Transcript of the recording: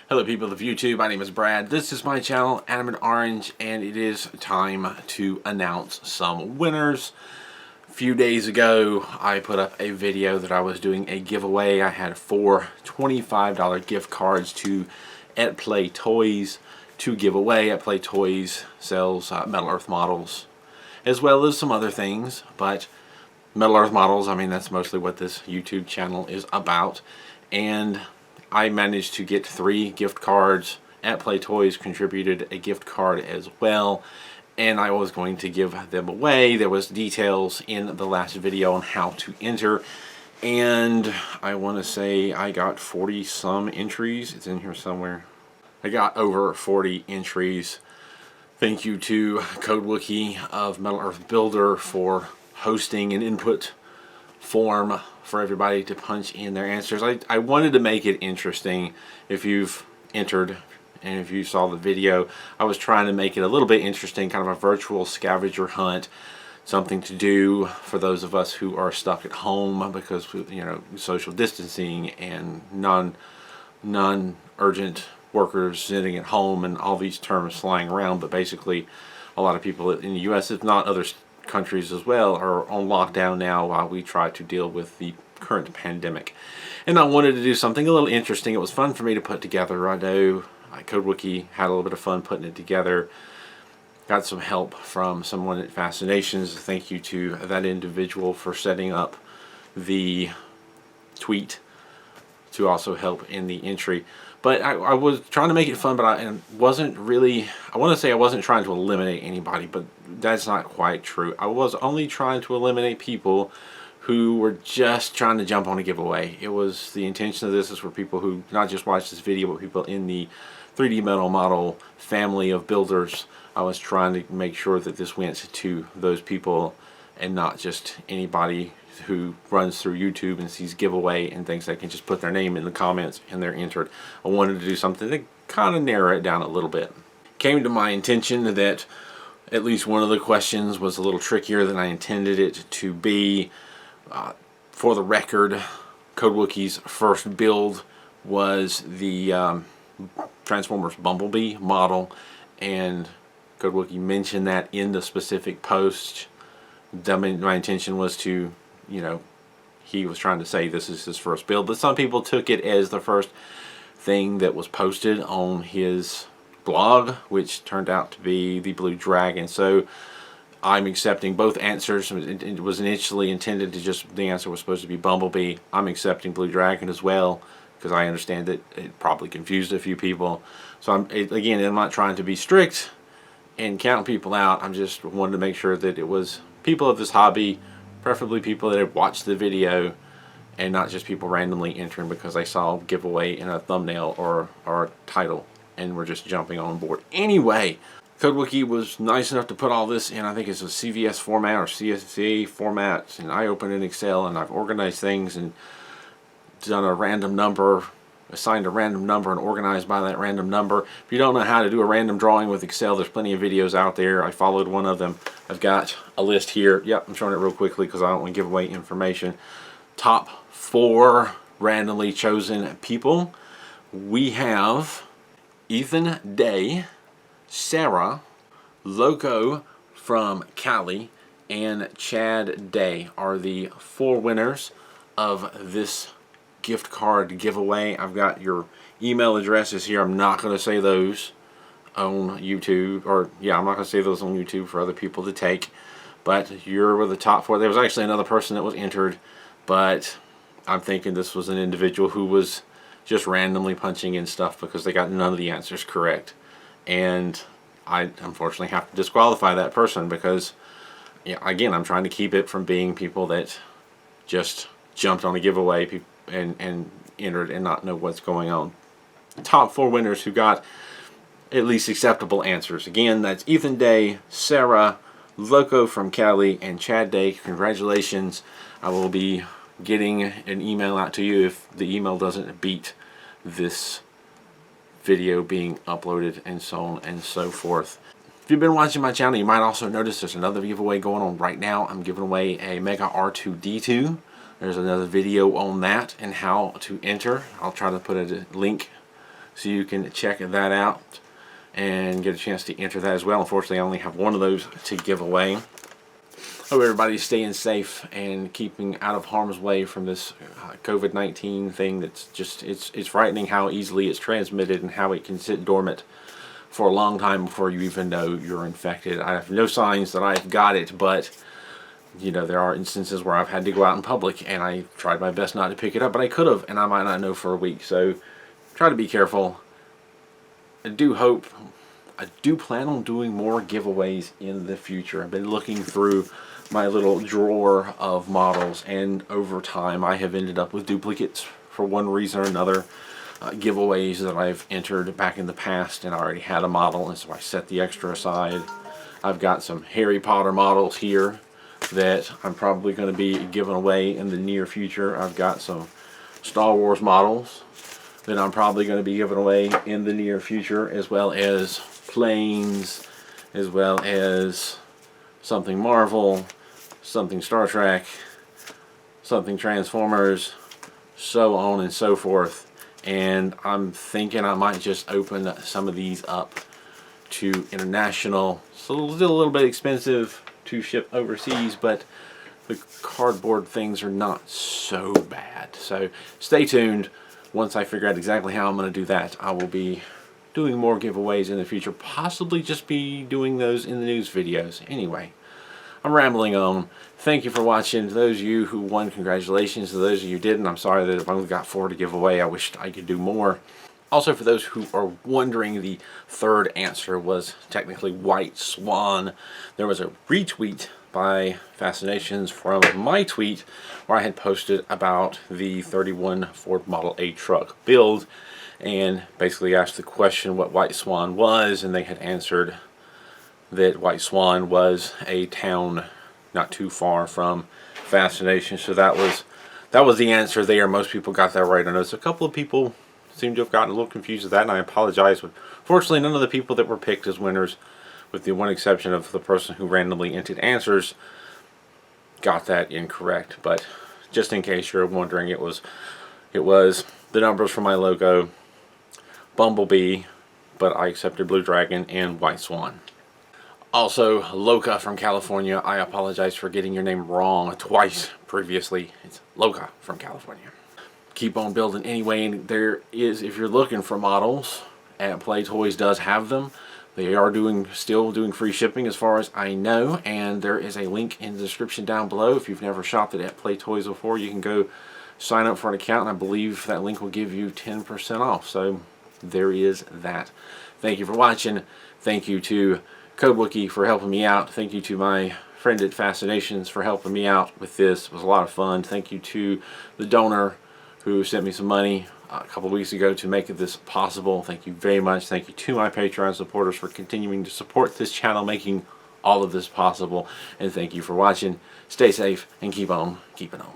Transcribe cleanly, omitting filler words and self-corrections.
Hello people of YouTube, my name is Brad. This is my channel, Animate Orange, and it is time to announce some winners. A few days ago, I put up a video that I was doing a giveaway. I had 4 $25 gift cards to At Play Toys to give away. At Play Toys sells Metal Earth models, as well as some other things, but Metal Earth models, I mean, that's mostly what this YouTube channel is about. And I managed to get 3 gift cards. At Play Toys contributed a gift card as well, and I was going to give them away. There was details in the last video on how to enter, and I want to say I got 40 some entries. It's in here somewhere. I got over 40 entries. Thank you to Code Wookie of Metal Earth Builder for hosting an input form for everybody to punch in their answers. I wanted to make it interesting. If you've entered and if you saw the video, I was trying to make it a little bit interesting, kind of a virtual scavenger hunt, something to do for those of us who are stuck at home because, you know, social distancing and non-urgent workers sitting at home and all these terms flying around. But basically a lot of people in the US, if not other countries as well, are on lockdown now while we try to deal with the current pandemic. And I wanted to do something a little interesting. It was fun for me to put together. I know Code Wookie had a little bit of fun putting it together. Got some help from someone at Fascinations. Thank you to that individual for setting up the tweet to also help in the entry. But I was trying to make it fun, but I wasn't really, I want to say I wasn't trying to eliminate anybody, but that's not quite true. I was only trying to eliminate people who were just trying to jump on a giveaway. It was, the intention of this is for people who not just watch this video, but people in the 3D Metal Model family of builders. I was trying to make sure that this went to those people and not just anybody who runs through YouTube and sees giveaway and thinks they can just put their name in the comments and they're entered. I wanted to do something to kind of narrow it down a little bit. Came to my intention that at least one of the questions was a little trickier than I intended it to be. For the record, Code Wookie's first build was the Transformers Bumblebee model, and Code Wookie mentioned that in the specific post. My intention was to, you know, he was trying to say this is his first build, but some people took it as the first thing that was posted on his blog, which turned out to be the Blue Dragon. So I'm accepting both answers. It was initially intended to just, the answer was supposed to be Bumblebee. I'm accepting Blue Dragon as well, because I understand that it probably confused a few people. So again, I'm not trying to be strict and count people out. I'm just wanted to make sure that it was people of this hobby, preferably people that have watched the video, and not just people randomly entering because they saw a giveaway in a thumbnail or a title and were just jumping on board. Anyway, Code Wookie was nice enough to put all this in, I think it's a CVS format or CSV format, and I opened in Excel and I've organized things and done a random number, assigned a random number and organized by that random number. If you don't know how to do a random drawing with Excel, there's plenty of videos out there. I followed one of them. I've got a list here. Yep, I'm showing it real quickly because I don't want to give away information. Top 4 randomly chosen people. We have Ethan Day, Sarah, Loco from Cali, and Chad Day are the 4 winners of this gift card giveaway. I've got your email addresses here. I'm not going to say those on YouTube, or yeah, I'm not going to say those on YouTube for other people to take, but you're the top 4. There was actually another person that was entered, but I'm thinking this was an individual who was just randomly punching in stuff because they got none of the answers correct, and I unfortunately have to disqualify that person because, yeah, again, I'm trying to keep it from being people that just jumped on a giveaway and entered and not know what's going on. The top 4 winners who got at least acceptable answers. Again, that's Ethan Day, Sarah, Loco from Cali, and Chad Day. Congratulations. I will be getting an email out to you if the email doesn't beat this video being uploaded, and so on and so forth. If you've been watching my channel, you might also notice there's another giveaway going on right now. I'm giving away a Mega R2-D2. There's another video on that and how to enter. I'll try to put a link so you can check that out and get a chance to enter that as well. Unfortunately, I only have one of those to give away. Hope everybody's staying safe and keeping out of harm's way from this COVID-19 thing. That's just, it's frightening how easily it's transmitted and how it can sit dormant for a long time before you even know you're infected. I have no signs that I've got it, but you know, there are instances where I've had to go out in public and I tried my best not to pick it up, but I could have, and I might not know for a week. So try to be careful. I do plan on doing more giveaways in the future. I've been looking through my little drawer of models, and over time I have ended up with duplicates for one reason or another. Giveaways that I've entered back in the past, and I already had a model, and so I set the extra aside. I've got some Harry Potter models here that I'm probably going to be giving away in the near future. I've got some Star Wars models that I'm probably going to be giving away in the near future, as well as planes, as well as something Marvel, something Star Trek, something Transformers, so on and so forth. And I'm thinking I might just open some of these up to international. So still a little bit expensive to ship overseas, but the cardboard things are not so bad. So stay tuned. Once I figure out exactly how I'm going to do that, I will be doing more giveaways in the future. Possibly just be doing those in the news videos. Anyway, I'm rambling on. Thank you for watching. To those of you who won, congratulations. To those of you who didn't, I'm sorry that I've only got 4 to give away. I wished I could do more. Also, for those who are wondering, the third answer was technically White Swan. There was a retweet by Fascinations from my tweet where I had posted about the 31 Ford Model A truck build and basically asked the question what White Swan was, and they had answered that White Swan was a town not too far from Fascination. So that was the answer there. Most people got that right. I noticed a couple of people seem to have gotten a little confused with that, and I apologize, but fortunately none of the people that were picked as winners, with the one exception of the person who randomly entered answers, got that incorrect. But just in case you're wondering, it was the numbers for my logo, Bumblebee, but I accepted Blue Dragon, and White Swan. Also, Loca from California, I apologize for getting your name wrong twice previously. It's Loca from California. Keep on building anyway, and there is, if you're looking for models, at Play Toys does have them. They are still doing free shipping as far as I know, and there is a link in the description down below. If you've never shopped at Play Toys before, you can go sign up for an account, and I believe that link will give you 10% off. So there is that. Thank you for watching. Thank you to CodeWookie for helping me out. Thank you to my friend at Fascinations for helping me out with this. It was a lot of fun. Thank you to the donor who sent me some money a couple weeks ago to make this possible. Thank you very much. Thank you to my Patreon supporters for continuing to support this channel, making all of this possible. And thank you for watching. Stay safe and keep on keeping on.